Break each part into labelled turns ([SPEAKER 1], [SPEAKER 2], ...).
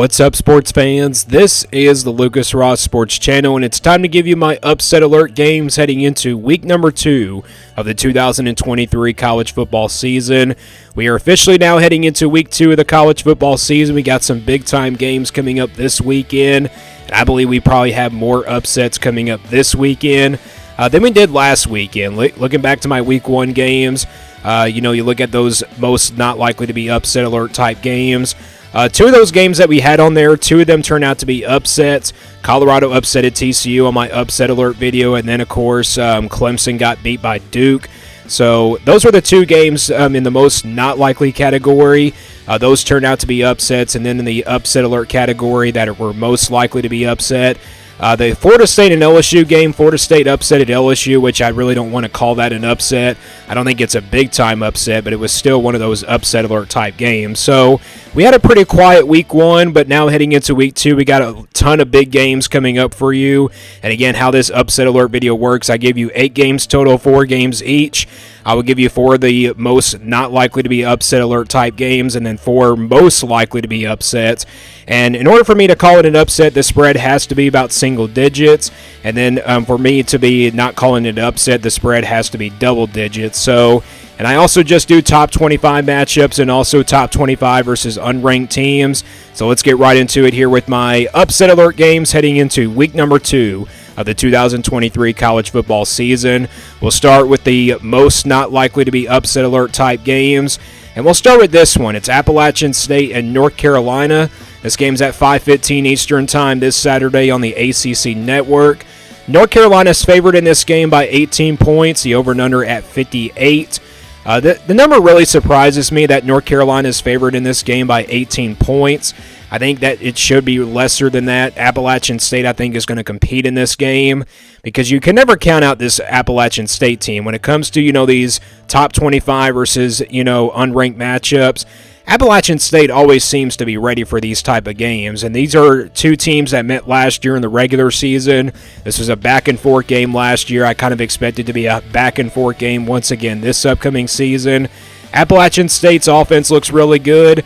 [SPEAKER 1] What's up, sports fans? This is the Lucas Ross Sports Channel, and it's time to give you my upset alert games heading into week number 2 of the 2023 college football season. We are officially now heading into week 2 of the college football season. We got some big-time games coming up this weekend, and I believe we probably have more upsets coming up this weekend than we did last weekend. Looking back to my week 1 games, you look at those most not likely to be upset alert type games. 2 of those games that we had on there, 2 of them turned out to be upsets. Colorado upsetted TCU on my upset alert video, and then, of course, Clemson got beat by Duke. So those were the 2 games in the most not likely category. Those turned out to be upsets, and then in the upset alert category that were most likely to be upset, the Florida State and LSU game, Florida State upset at LSU, which I really don't want to call that an upset. I don't think it's a big-time upset, but it was still one of those upset alert type games. So we had a pretty quiet week 1, but now heading into week 2, we got a ton of big games coming up for you. And again, how this upset alert video works, I give you 8 games total, 4 games each. I will give you 4 of the most not likely to be upset alert type games, and then 4 most likely to be upsets. And in order for me to call it an upset, the spread has to be about single digits. And then for me to be not calling it an upset, the spread has to be double digits. So, and I also just do top 25 matchups and also top 25 versus unranked teams. So let's get right into it here with my upset alert games heading into week number 2 of the 2023 college football season. We'll start with the most not likely to be upset alert type games. And we'll start with this one. It's Appalachian State and North Carolina. This game's at 5:15 Eastern Time this Saturday on the ACC Network. North Carolina's favored in this game by 18 points, the over and under at 58. The number really surprises me that North Carolina is favored in this game by 18 points. I think that it should be lesser than that. Appalachian State, I think, is going to compete in this game because you can never count out this Appalachian State team. When it comes to, these top 25 versus, unranked matchups, Appalachian State always seems to be ready for these type of games, and these are 2 teams that met last year in the regular season. This was a back-and-forth game last year. I kind of expected to be a back-and-forth game once again this upcoming season. Appalachian State's offense looks really good.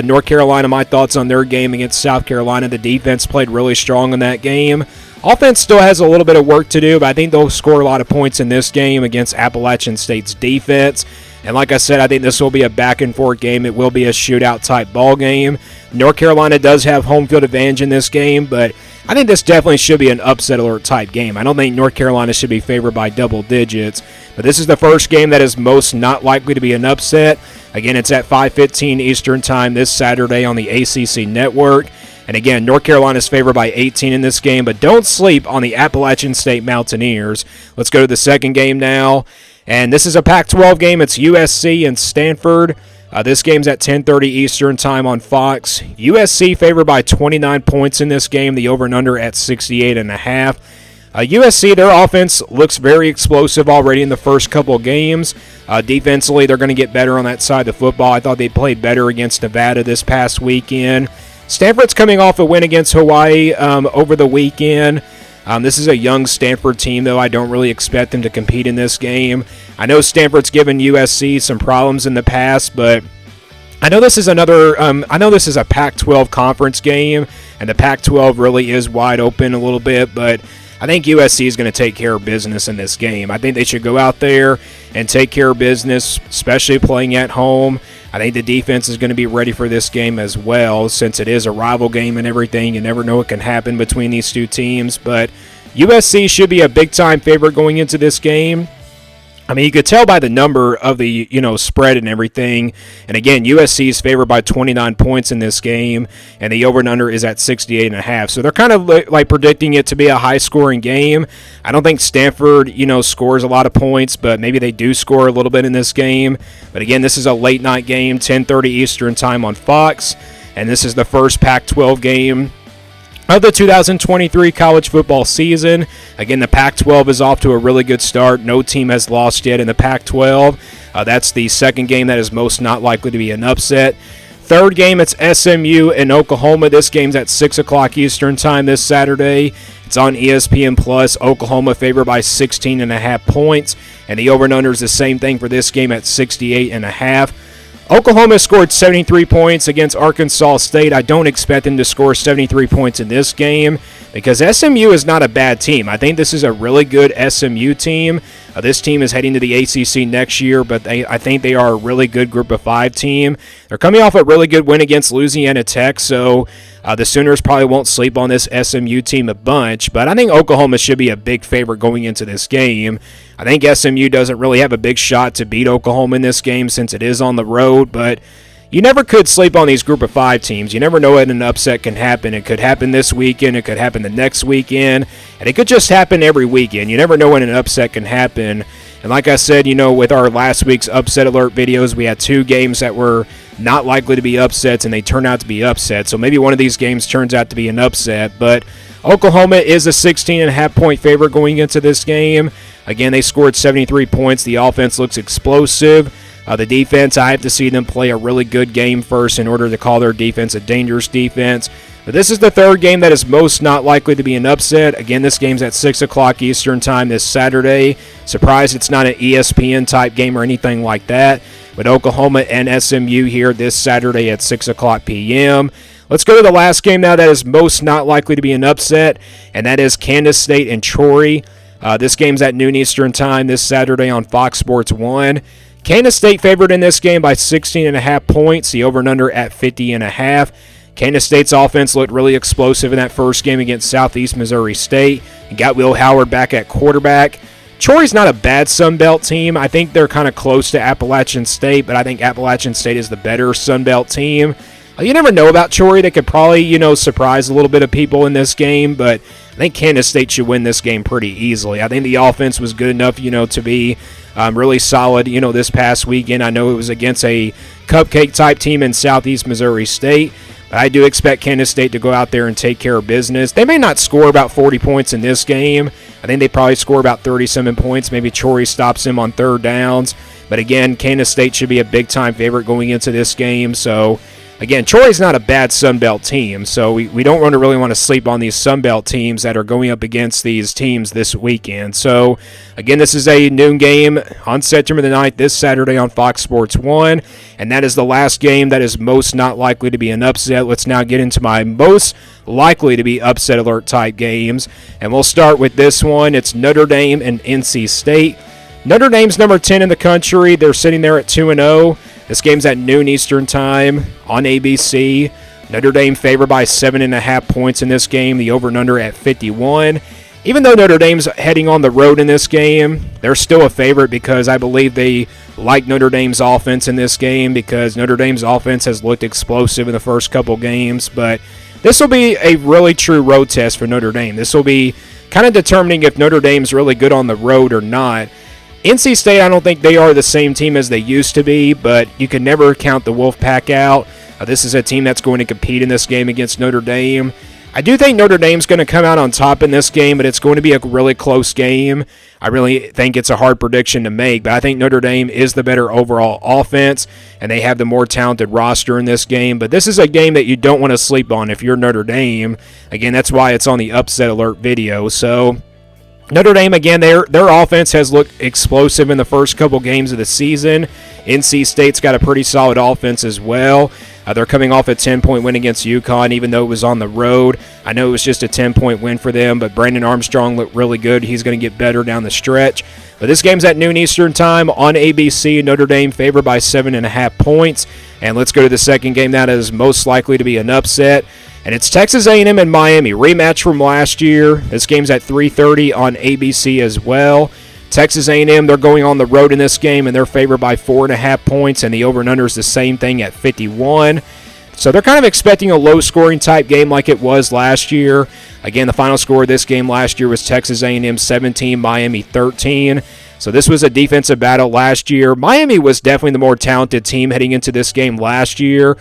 [SPEAKER 1] North Carolina, my thoughts on their game against South Carolina, the defense played really strong in that game. Offense still has a little bit of work to do, but I think they'll score a lot of points in this game against Appalachian State's defense. And like I said, I think this will be a back-and-forth game. It will be a shootout-type ball game. North Carolina does have home field advantage in this game, but I think this definitely should be an upset alert type game. I don't think North Carolina should be favored by double digits, but this is the first game that is most not likely to be an upset. Again, it's at 5:15 Eastern Time this Saturday on the ACC Network. And again, North Carolina is favored by 18 in this game, but don't sleep on the Appalachian State Mountaineers. Let's go to the second game now. And this is a Pac-12 game. It's USC and Stanford. This game's at 10:30 Eastern Time on Fox. USC favored by 29 points in this game. The over and under at 68.5. USC, their offense looks very explosive already in the first couple of games. Defensively, they're going to get better on that side of the football. I thought they played better against Nevada this past weekend. Stanford's coming off a win against Hawaii over the weekend. This is a young Stanford team, though. I don't really expect them to compete in this game. I know Stanford's given USC some problems in the past, but I know this is a Pac-12 conference game, and the Pac-12 really is wide open a little bit, but I think USC is going to take care of business in this game. I think they should go out there and take care of business, especially playing at home. I think the defense is going to be ready for this game as well, since it is a rival game and everything. You never know what can happen between these 2 teams, but USC should be a big-time favorite going into this game. I mean, you could tell by the number of the, spread and everything. And again, USC is favored by 29 points in this game, and the over and under is at 68.5. So they're kind of like predicting it to be a high-scoring game. I don't think Stanford, scores a lot of points, but maybe they do score a little bit in this game. But again, this is a late-night game, 10:30 Eastern Time on Fox, and this is the first Pac-12 game of the 2023 college football season. Again, the Pac-12 is off to a really good start. No team has lost yet in the Pac-12. That's the second game that is most not likely to be an upset. Third game, it's SMU and Oklahoma. This game's at 6 o'clock Eastern Time this Saturday. It's on ESPN+. Oklahoma favored by 16.5 points, and the over and under is the same thing for this game at 68.5. Oklahoma scored 73 points against Arkansas State. I don't expect them to score 73 points in this game because SMU is not a bad team. I think this is a really good SMU team. This team is heading to the ACC next year, but I think they are a really good Group of 5 team. They're coming off a really good win against Louisiana Tech, so the Sooners probably won't sleep on this SMU team a bunch, but I think Oklahoma should be a big favorite going into this game. I think SMU doesn't really have a big shot to beat Oklahoma in this game since it is on the road, but you never could sleep on these Group of 5 teams. You never know when an upset can happen. It could happen this weekend, it could happen the next weekend, and it could just happen every weekend. You never know when an upset can happen. And like I said, with our last week's upset alert videos, we had 2 games that were not likely to be upsets, and they turned out to be upsets. So maybe one of these games turns out to be an upset. But Oklahoma is a 16.5-point favorite going into this game. Again, they scored 73 points. The offense looks explosive. The defense, I have to see them play a really good game first in order to call their defense a dangerous defense. But this is the third game that is most not likely to be an upset. Again, this game's at 6 o'clock Eastern Time this Saturday. Surprised it's not an ESPN-type game or anything like that. But Oklahoma and SMU here this Saturday at 6 o'clock p.m. Let's go to the last game now that is most not likely to be an upset, and that is Kansas State and Troy. This game's at noon Eastern Time this Saturday on Fox Sports 1. Kansas State favored in this game by 16.5 points, the over and under at 50.5. Kansas State's offense looked really explosive in that first game against Southeast Missouri State and got Will Howard back at quarterback. Troy's not a bad Sun Belt team. I think they're kind of close to Appalachian State, but I think Appalachian State is the better Sun Belt team. You never know about Troy. They could probably, surprise a little bit of people in this game, but I think Kansas State should win this game pretty easily. I think the offense was good enough, to be really solid, this past weekend. I know it was against a cupcake-type team in Southeast Missouri State, but I do expect Kansas State to go out there and take care of business. They may not score about 40 points in this game. I think they probably score about 37 points. Maybe Troy stops them on third downs. But again, Kansas State should be a big-time favorite going into this game, so again, Troy's not a bad Sun Belt team, so we don't really want to sleep on these Sun Belt teams that are going up against these teams this weekend. So, again, this is a noon game on September the 9th this Saturday on Fox Sports 1, and that is the last game that is most not likely to be an upset. Let's now get into my most likely to be upset alert type games, and we'll start with this one. It's Notre Dame and NC State. Notre Dame's number 10 in the country. They're sitting there at 2-0. This game's at noon Eastern Time on ABC. Notre Dame favored by 7.5 points in this game. The over and under at 51. Even though Notre Dame's heading on the road in this game, they're still a favorite because I believe they like Notre Dame's offense in this game because Notre Dame's offense has looked explosive in the first couple games. But this will be a really true road test for Notre Dame. This will be kind of determining if Notre Dame's really good on the road or not. NC State, I don't think they are the same team as they used to be, but you can never count the Wolfpack out. This is a team that's going to compete in this game against Notre Dame. I do think Notre Dame's going to come out on top in this game, but it's going to be a really close game. I really think it's a hard prediction to make, but I think Notre Dame is the better overall offense, and they have the more talented roster in this game. But this is a game that you don't want to sleep on if you're Notre Dame. Again, that's why it's on the upset alert video. So Notre Dame, again, their offense has looked explosive in the first couple games of the season. NC State's got a pretty solid offense as well. They're coming off a 10-point win against UConn, even though it was on the road. I know it was just a 10-point win for them, but Brandon Armstrong looked really good. He's going to get better down the stretch. But this game's at noon Eastern Time on ABC. Notre Dame favored by 7.5 points. And let's go to the second game that is most likely to be an upset. And it's Texas A&M and Miami, rematch from last year. This game's at 3:30 on ABC as well. Texas A&M, they're going on the road in this game, and they're favored by 4.5 points, and the over and under is the same thing at 51. So they're kind of expecting a low-scoring type game like it was last year. Again, the final score of this game last year was Texas A&M 17, Miami 13. So this was a defensive battle last year. Miami was definitely the more talented team heading into this game last year.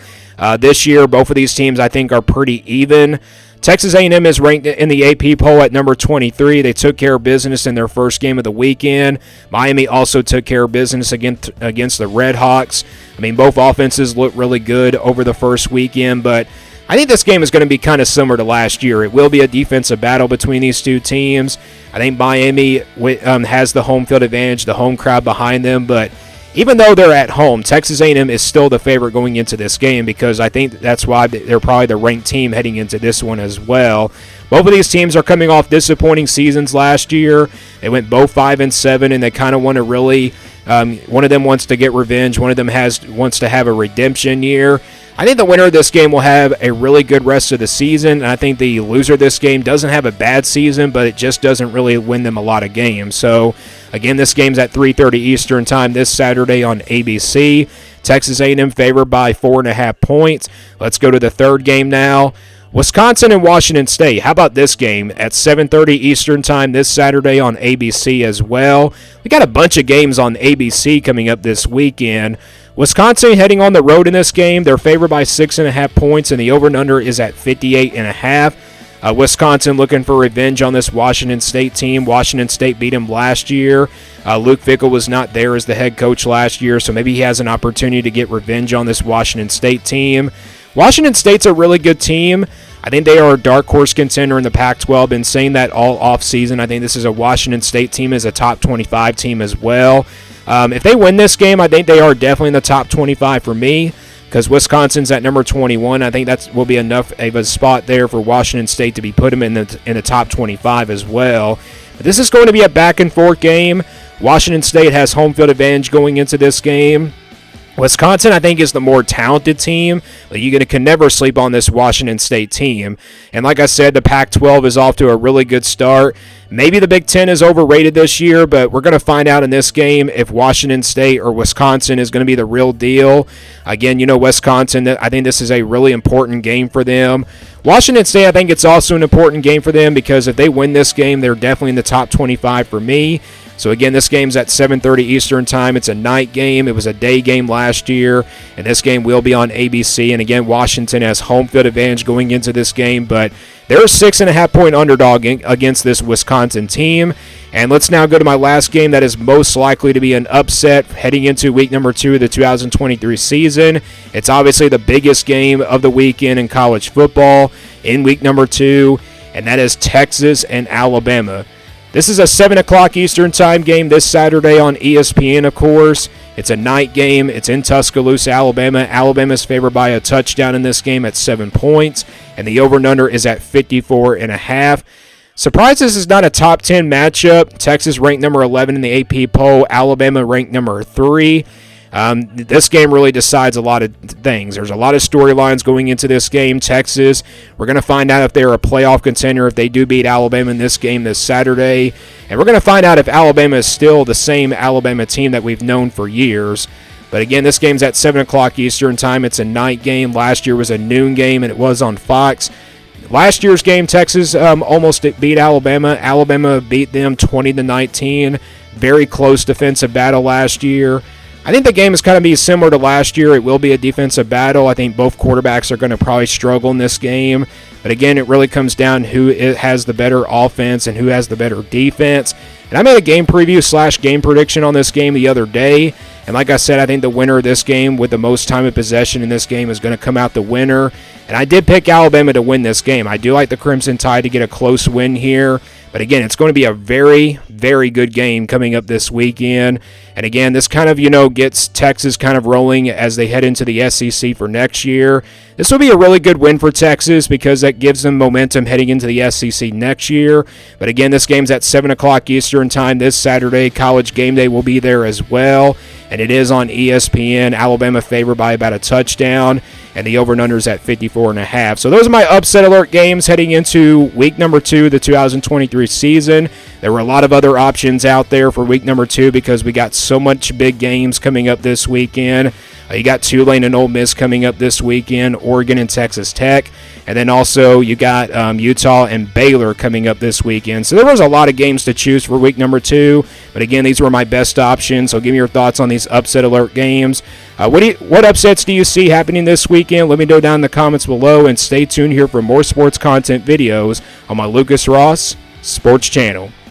[SPEAKER 1] This year, both of these teams, I think, are pretty even. Texas A&M is ranked in the AP poll at number 23. They took care of business in their first game of the weekend. Miami also took care of business against the Red Hawks. I mean, both offenses look really good over the first weekend, but I think this game is going to be kind of similar to last year. It will be a defensive battle between these two teams. I think Miami has the home field advantage, the home crowd behind them, but even though they're at home, Texas A&M is still the favorite going into this game because I think that's why they're probably the ranked team heading into this one as well. Both of these teams are coming off disappointing seasons last year. They went both 5-7, and they kind of want to really one of them wants to get revenge. One of them wants to have a redemption year. I think the winner of this game will have a really good rest of the season, and I think the loser of this game doesn't have a bad season, but it just doesn't really win them a lot of games. So, again, this game's at 3:30 Eastern Time this Saturday on ABC. Texas A&M favored by 4.5 points. Let's go to the third game now. Wisconsin and Washington State. How about this game at 7:30 Eastern Time this Saturday on ABC as well? We got a bunch of games on ABC coming up this weekend. Wisconsin heading on the road in this game. They're favored by 6.5 points, and the over and under is at 58.5. Wisconsin looking for revenge on this Washington State team. Washington State beat them last year. Luke Fickell was not there as the head coach last year, so maybe he has an opportunity to get revenge on this Washington State team. Washington State's a really good team. I think they are a dark horse contender in the Pac-12. Been saying that all offseason. I think this is a Washington State team as a top 25 team as well. If they win this game, I think they are definitely in the top 25 for me because Wisconsin's at number 21. I think that will be enough of a spot there for Washington State to be put them in the top 25 as well. But this is going to be a back-and-forth game. Washington State has home field advantage going into this game. Wisconsin, I think, is the more talented team, but you can never sleep on this Washington State team. And like I said, the Pac-12 is off to a really good start. Maybe the Big Ten is overrated this year, but we're going to find out in this game if Washington State or Wisconsin is going to be the real deal. Again, Wisconsin, I think this is a really important game for them. Washington State, I think it's also an important game for them because if they win this game, they're definitely in the top 25 for me. So, again, this game's at 7:30 Eastern Time. It's a night game. It was a day game last year, and this game will be on ABC. And, again, Washington has home field advantage going into this game, but they're a 6.5-point underdog against this Wisconsin team. And let's now go to my last game that is most likely to be an upset heading into week number 2 of the 2023 season. It's obviously the biggest game of the weekend in college football in week number 2, and that is Texas and Alabama. This is a 7 o'clock Eastern Time game this Saturday on ESPN, of course. It's a night game. It's in Tuscaloosa, Alabama. Alabama's favored by a touchdown in this game at 7 points, and the over and under is at 54.5. Surprised this is not a top 10 matchup. Texas ranked number 11 in the AP poll. Alabama ranked number 3. This game really decides a lot of things. There's a lot of storylines going into this game. Texas, we're going to find out if they're a playoff contender if they do beat Alabama in this game this Saturday. And we're going to find out if Alabama is still the same Alabama team that we've known for years. But again, this game's at 7 o'clock Eastern Time. It's a night game. Last year was a noon game, and it was on Fox. Last year's game, Texas almost beat Alabama. Alabama beat them 20-19. Very close defensive battle last year. I think the game is kind of be similar to last year. It will be a defensive battle. I think both quarterbacks are going to probably struggle in this game. But again, it really comes down to who has the better offense and who has the better defense. And I made a game preview / game prediction on this game the other day. And like I said, I think the winner of this game with the most time of possession in this game is going to come out the winner. And I did pick Alabama to win this game. I do like the Crimson Tide to get a close win here. But again, it's going to be a very, very good game coming up this weekend. And again, this kind of, gets Texas kind of rolling as they head into the SEC for next year. This will be a really good win for Texas because that gives them momentum heading into the SEC next year. But again, this game's at 7 o'clock Eastern Time this Saturday. College Game Day will be there as well. And it is on ESPN. Alabama favored by about a touchdown. And the over and under is at 54.5. So those are my upset alert games heading into week number 2 of the 2023 season. There were a lot of other options out there for week number 2 because we got so much big games coming up this weekend. You got Tulane and Ole Miss coming up this weekend, Oregon and Texas Tech. And then also you got Utah and Baylor coming up this weekend. So there was a lot of games to choose for week number 2. But again, these were my best options. So give me your thoughts on these upset alert games. What upsets do you see happening this weekend? Let me know down in the comments below. And stay tuned here for more sports content videos on my Lucas Ross Sports Channel.